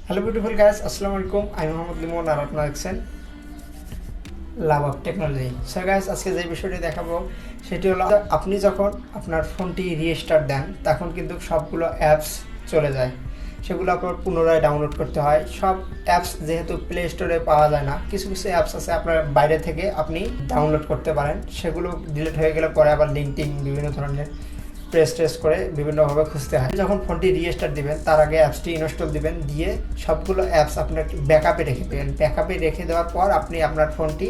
Hello beautiful guys, আসসালামু আলাইকুম। আমি মোহাম্মদ লিমন আর আপনারা দেখছেন love of technology. So guys, আজকে যে বিষয়টি দেখাবো সেটি হলো আপনি যখন আপনার ফোনটি রিস্টার্ট দেন তখন কিন্তু সবগুলো অ্যাপস চলে যায়, সেগুলো আপনার পুনরায় ডাউনলোড করতে হয়। সব অ্যাপস যেহেতু প্লে স্টোরে পাওয়া যায় না, কিছু কিছু অ্যাপস আছে আপনার বাইরে থেকে আপনি ডাউনলোড করতে পারেন। সেগুলো ডিলিট হয়ে গেলে পরে আবার লিঙ্ক টিঙ্ক বিভিন্ন ধরনের প্রেস করে বিভিন্নভাবে খুঁজতে হয়। যখন ফোনটি রিস্টার্ট দিবেন তার আগে অ্যাপসটি ইনস্টল দিবেন, দিয়ে সবগুলো অ্যাপস আপনার ব্যাকআপে রেখে দেবেন। ব্যাকআপে রেখে দেওয়ার পর আপনি আপনার ফোনটি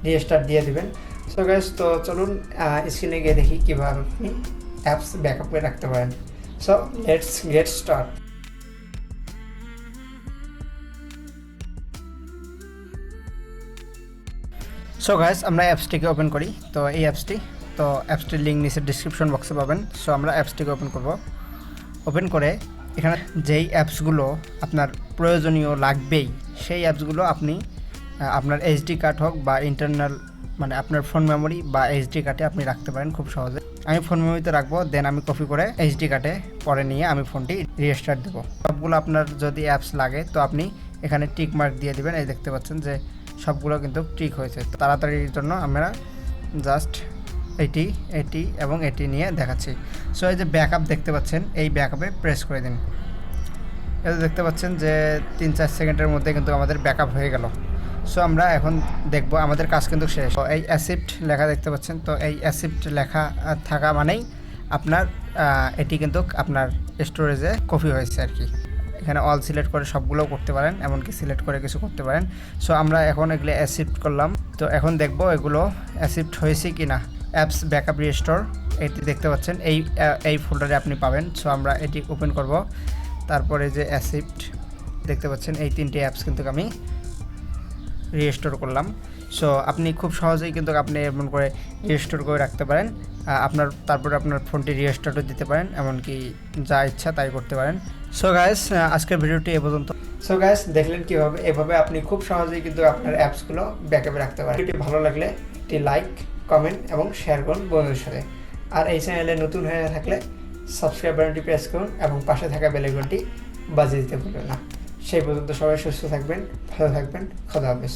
রিস্টার্ট দিয়ে দেবেন। সো গাইস, তো চলুন স্ক্রিনে গিয়ে দেখি কীভাবে আপনি অ্যাপস ব্যাকআপে রাখতে পারেন। So let's get start. So guys, আমরা অ্যাপসটিকে ওপেন করি। তো এই অ্যাপসটির লিঙ্ক নিচে ডিসক্রিপশন বক্সে পাবেন। সো আমরা অ্যাপসটিকে ওপেন করব। ওপেন করে এখানে যেই অ্যাপসগুলো আপনার প্রয়োজনীয় লাগবেই সেই অ্যাপসগুলো আপনি আপনার এইচডি কার্ড হোক বা ইন্টারনাল মানে আপনার ফোন মেমোরি বা এইচডি কার্ডে আপনি রাখতে পারেন খুব সহজে। আমি ফোন মেমোরিতে রাখবো, দেন আমি কপি করে এইচডি কার্ডে পরে নিয়ে আমি ফোনটি রিস্টার্ট দেবো। সবগুলো আপনার যদি অ্যাপস লাগে তো আপনি এখানে টিক মার্ক দিয়ে দেবেন। এই দেখতে পাচ্ছেন যে সবগুলো কিন্তু টিক হয়েছে। তো তাড়াতাড়ির জন্য আমরা জাস্ট এটি এবং এটি নিয়ে দেখাচ্ছি। সো এই যে ব্যাকআপ দেখতে পাচ্ছেন, এই ব্যাকআপে প্রেস করে দিন। এটা দেখতে পাচ্ছেন যে 3-4 সেকেন্ডের মধ্যে কিন্তু আমাদের ব্যাকআপ হয়ে গেল। সো আমরা এখন দেখব আমাদের কাজ কিন্তু শেষ। তো এই অ্যাসিপ্ট লেখা দেখতে পাচ্ছেন, তো এই অ্যাসিপ্ট লেখা থাকা মানেই আপনার এটি কিন্তু আপনার স্টোরেজে কপি হয়েছে আর কি। এখানে অল সিলেক্ট করে সবগুলো করতে পারেন, এমনকি সিলেক্ট করে কিছু করতে পারেন। সো আমরা এখন এগুলো অ্যাসিপ্ট করলাম। তো এখন দেখব এগুলো অ্যাসিপ্ট হয়েছে কি না। অ্যাপস ব্যাকআপ রিস্টোর এটি দেখতে পাচ্ছেন, এই ফোল্ডারে আপনি পাবেন। সো আমরা এটি ওপেন করব। তারপরে যে অ্যাসিপ্ট দেখতে পাচ্ছেন, এই 3টি অ্যাপস কিন্তু আমি রিস্টোর করলাম। সো আপনি খুব সহজেই কিন্তু আপনি এমন করে রিস্টোর করে রাখতে পারেন। তারপরে আপনার ফোনটি রিস্টার্টও দিতে পারেন, এমনকি যা ইচ্ছা তাই করতে পারেন। সো গাইস, আজকের ভিডিওটি এ পর্যন্ত। সো গাইস, দেখলেন কীভাবে এভাবে আপনি খুব সহজেই কিন্তু আপনার অ্যাপসগুলো ব্যাকআপে রাখতে পারেন। ভিডিওটি ভালো লাগলে একটি লাইক, কমেন্ট এবং শেয়ার করুন বন্ধুদের সাথে। আর এই চ্যানেলে নতুন হয়ে থাকলে সাবস্ক্রাইব বাটনটি প্রেস করুন এবং পাশে থাকা বেল আইকনটি বাজিয়ে দিতে ভুলবেন না। সেই পর্যন্ত সবাই সুস্থ থাকবেন, ভালো থাকবেন। খোদা হাফেজ।